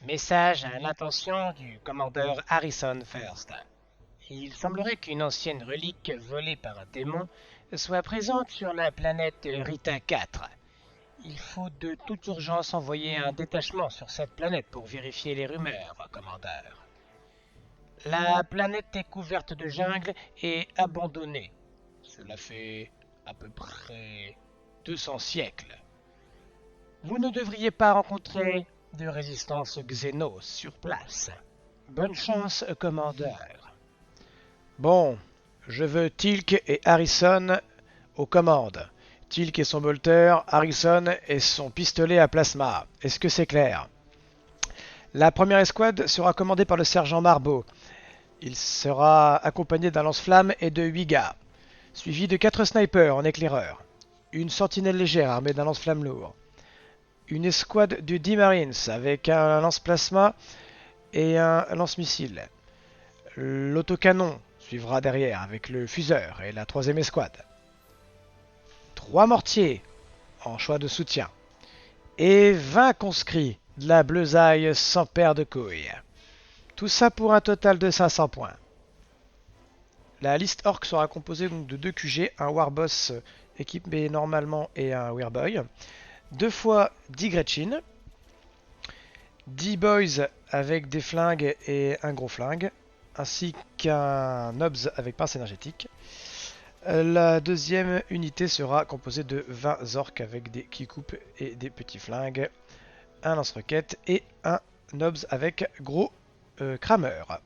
Message à l'intention du commandeur Harrison First. Il semblerait qu'une ancienne relique volée par un démon soit présente sur la planète Rita 4. Il faut de toute urgence envoyer un détachement sur cette planète pour vérifier les rumeurs, commandeur. La planète est couverte de jungle et abandonnée. Cela fait à peu près 200 siècles. Vous ne devriez pas rencontrer de résistance xénos sur place. Bonne chance, commandeur. Bon, je veux Tilk et Harrison aux commandes. Tilk et son bolter, Harrison et son pistolet à plasma. Est-ce que c'est clair? La première escouade sera commandée par le sergent Marbeau. Il sera accompagné d'un lance-flamme et de 8 gars, suivi de 4 snipers en éclaireur, une sentinelle légère armée d'un lance-flamme lourd, une escouade de 10 Marines avec un lance-plasma et un lance-missile. L'autocanon suivra derrière avec le fuseur et la troisième escouade. 3 mortiers en choix de soutien et 20 conscrits de la bleusaille sans paire de couilles. Tout ça pour un total de 500 points. La liste orc sera composée donc de 2 QG, un Warboss équipé normalement et un Weirboy, 2 fois 10 Gretchen, 10 Boys avec des flingues et un gros flingue, ainsi qu'un Nobs avec pince énergétique. La deuxième unité sera composée de 20 orques avec des qui-coupes et des petits flingues, un lance-roquette et un Nobs avec gros crameur.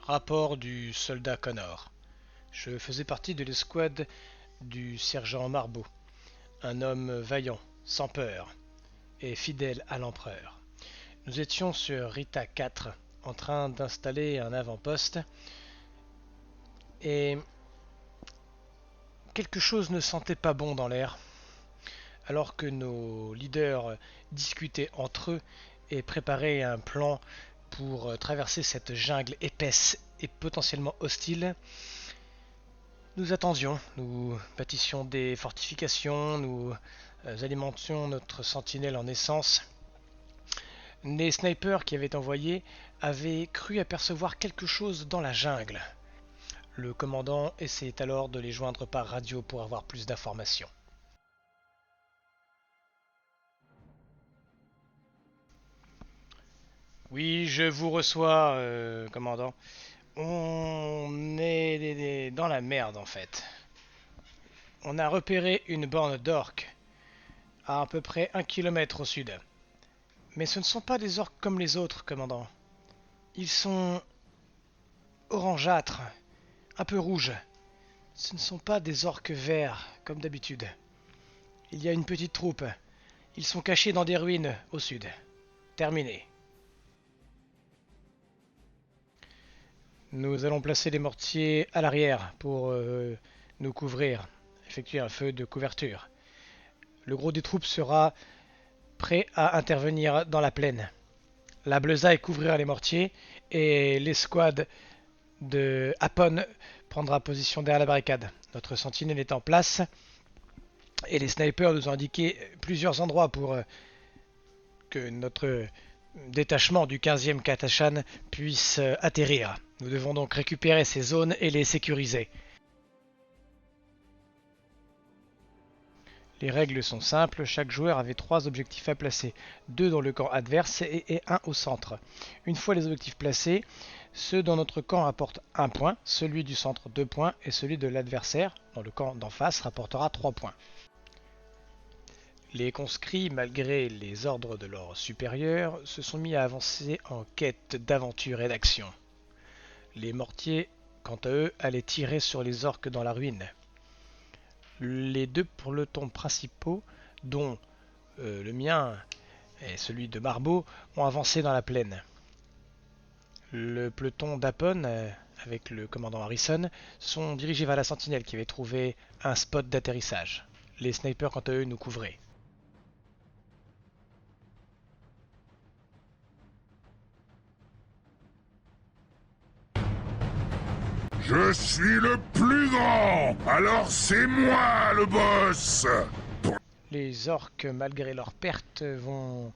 Rapport du soldat Connor. Je faisais partie de l'escouade du sergent Marbeau, un homme vaillant, sans peur et fidèle à l'empereur. Nous étions sur Rita 4 en train d'installer un avant-poste et quelque chose ne sentait pas bon dans l'air alors que nos leaders discutaient entre eux et préparaient un plan pour traverser cette jungle épaisse et potentiellement hostile. Nous attendions, nous bâtissions des fortifications, nous alimentions notre sentinelle en essence. Les snipers qui avaient envoyé avaient cru apercevoir quelque chose dans la jungle. Le commandant essayait alors de les joindre par radio pour avoir plus d'informations. Oui, je vous reçois, commandant. On est dans la merde en fait. On a repéré une borne d'orques à peu près 1 km au sud. Mais ce ne sont pas des orques comme les autres, commandant. Ils sont orangeâtres, un peu rouges. Ce ne sont pas des orques verts comme d'habitude. Il y a une petite troupe. Ils sont cachés dans des ruines au sud. Terminé. Nous allons placer les mortiers à l'arrière pour nous couvrir, effectuer un feu de couverture. Le gros des troupes sera prêt à intervenir dans la plaine. La bleusaille couvrira les mortiers et l'escouade de Hapon prendra position derrière la barricade. Notre sentinelle est en place et les snipers nous ont indiqué plusieurs endroits pour que notre détachement du 15e Katashan puisse atterrir. Nous devons donc récupérer ces zones et les sécuriser. Les règles sont simples, chaque joueur avait 3 objectifs à placer, 2 dans le camp adverse et 1 au centre. Une fois les objectifs placés, ceux dans notre camp rapportent 1 point, celui du centre 2 points et celui de l'adversaire, dans le camp d'en face, rapportera 3 points. Les conscrits, malgré les ordres de leurs supérieurs, se sont mis à avancer en quête d'aventure et d'action. Les mortiers, quant à eux, allaient tirer sur les orques dans la ruine. Les 2 pelotons principaux, dont le mien et celui de Marbeau, ont avancé dans la plaine. Le peloton d'Apon, avec le commandant Harrison, sont dirigés vers la sentinelle qui avait trouvé un spot d'atterrissage. Les snipers, quant à eux, nous couvraient. Je suis le plus grand, alors c'est moi le boss. Les orques, malgré leurs pertes, vont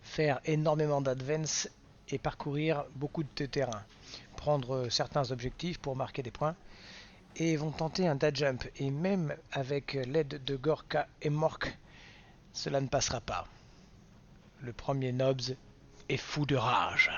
faire énormément d'advance et parcourir beaucoup de terrain, prendre certains objectifs pour marquer des points, et vont tenter un dash jump. Et même avec l'aide de Gorka et Mork, cela ne passera pas. Le premier Nobs est fou de rage.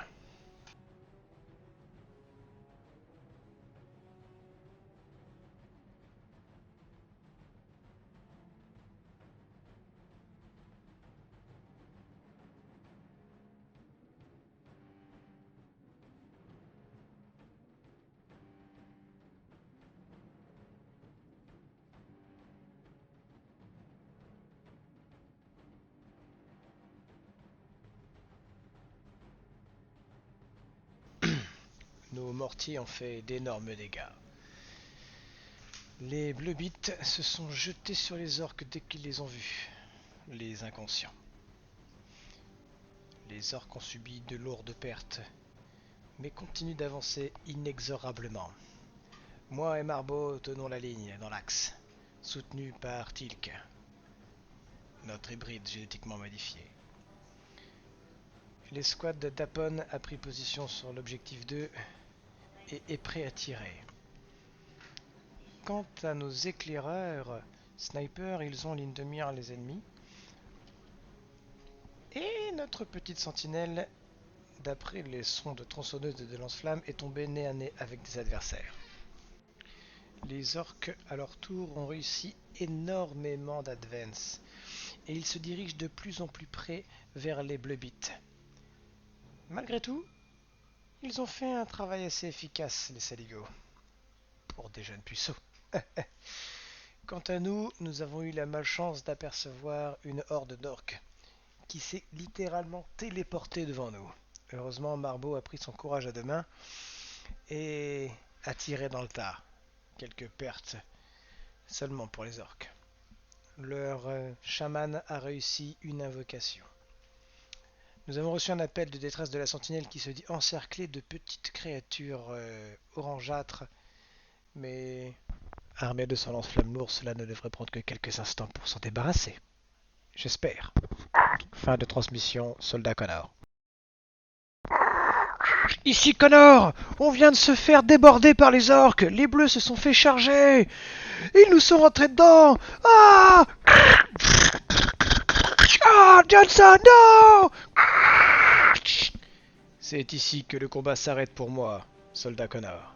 Nos mortiers ont fait d'énormes dégâts. Les Bleubites se sont jetés sur les orques dès qu'ils les ont vus, les inconscients. Les orques ont subi de lourdes pertes, mais continuent d'avancer inexorablement. Moi et Marbo tenons la ligne dans l'axe, soutenus par Tilk, notre hybride génétiquement modifié. L'escouade d'Apon a pris position sur l'objectif 2 et est prêt à tirer. Quant à nos éclaireurs snipers, ils ont en ligne de mire les ennemis. Et notre petite sentinelle, d'après les sons de tronçonneuse et de lance-flammes, est tombée nez à nez avec des adversaires. Les orques, à leur tour, ont réussi énormément d'advance, et ils se dirigent de plus en plus près vers les Bleubites. Malgré tout, ils ont fait un travail assez efficace, les saligots, pour des jeunes puceaux. Quant à nous, nous avons eu la malchance d'apercevoir une horde d'orques qui s'est littéralement téléportée devant nous. Heureusement, Marbo a pris son courage à deux mains et a tiré dans le tas. Quelques pertes seulement pour les orques. Leur chaman a réussi une invocation. Nous avons reçu un appel de détresse de la sentinelle qui se dit encerclée de petites créatures orangeâtres, mais armée de son lance-flamme lourd, cela ne devrait prendre que quelques instants pour s'en débarrasser. J'espère. Fin de transmission, soldat Connor. Ici Connor, on vient de se faire déborder par les orques. Les bleus se sont fait charger. Ils nous sont rentrés dedans. Ah, ah, Johnson, non. C'est ici que le combat s'arrête pour moi, soldat Connor.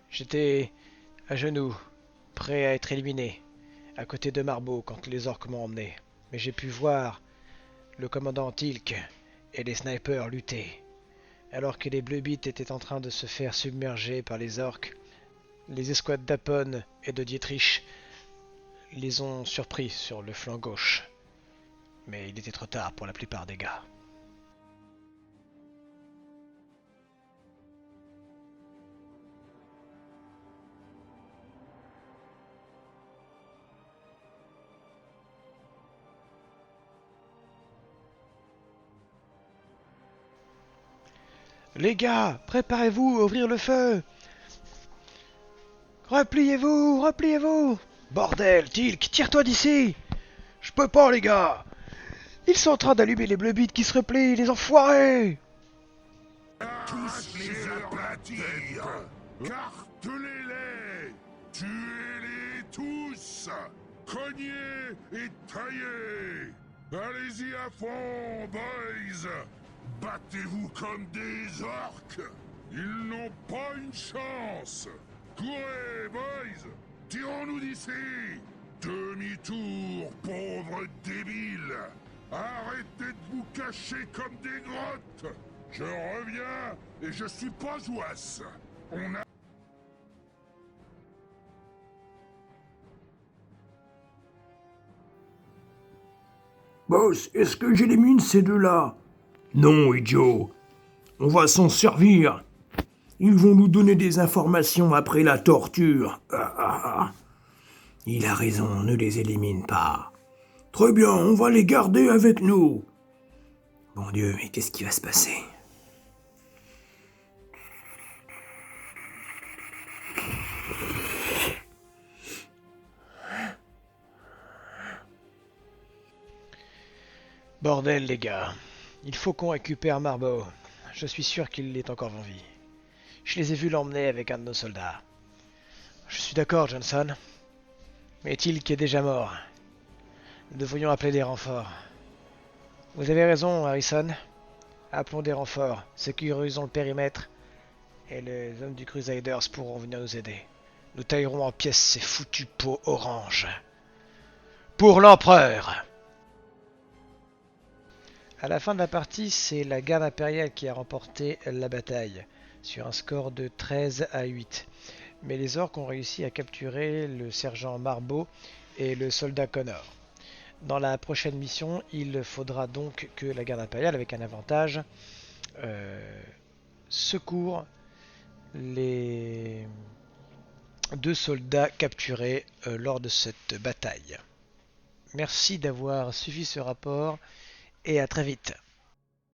J'étais à genoux, prêt à être éliminé, à côté de Marbo quand les orques m'ont emmené. Mais j'ai pu voir le commandant Tilk et les snipers lutter. Alors que les Bleubites étaient en train de se faire submerger par les orques, les escouades d'Apon et de Dietrich les ont surpris sur le flanc gauche. Mais il était trop tard pour la plupart des gars. Les gars, préparez-vous à ouvrir le feu. Repliez-vous, repliez-vous. Bordel, Tilk, tire-toi d'ici. Je peux pas, les gars. Ils sont en train d'allumer les Bleubites qui se replient, les enfoirés. Tous les aplatir, cartelez-les, tuez-les tous, cognez et taillez. Allez-y à fond, boys. Battez-vous comme des orques. Ils n'ont pas une chance. Courez, boys. Tirons-nous d'ici. Demi-tour, pauvres débiles. Arrêtez de vous cacher comme des grottes. Je reviens et je suis pas jouasse. On a... Boss, est-ce que j'élimine ces deux-là? Non, idiot. On va s'en servir. Ils vont nous donner des informations après la torture. Il a raison, ne les élimine pas. Très bien, on va les garder avec nous. Bon Dieu, mais qu'est-ce qui va se passer? Bordel, les gars. Il faut qu'on récupère Marbo. Je suis sûr qu'il est encore en vie. Je les ai vus l'emmener avec un de nos soldats. Je suis d'accord, Johnson. Mais Tilk est déjà mort. Nous devrions appeler des renforts. Vous avez raison, Harrison. Appelons des renforts. Sécurisons le périmètre. Et les hommes du Crusaders pourront venir nous aider. Nous taillerons en pièces ces foutues peaux oranges. Pour l'empereur! À la fin de la partie, c'est la garde impériale qui a remporté la bataille, sur un score de 13-8. Mais les orques ont réussi à capturer le sergent Marbo et le soldat Connor. Dans la prochaine mission, il faudra donc que la garde impériale, avec un avantage, secours les 2 soldats capturés lors de cette bataille. Merci d'avoir suivi ce rapport et à très vite.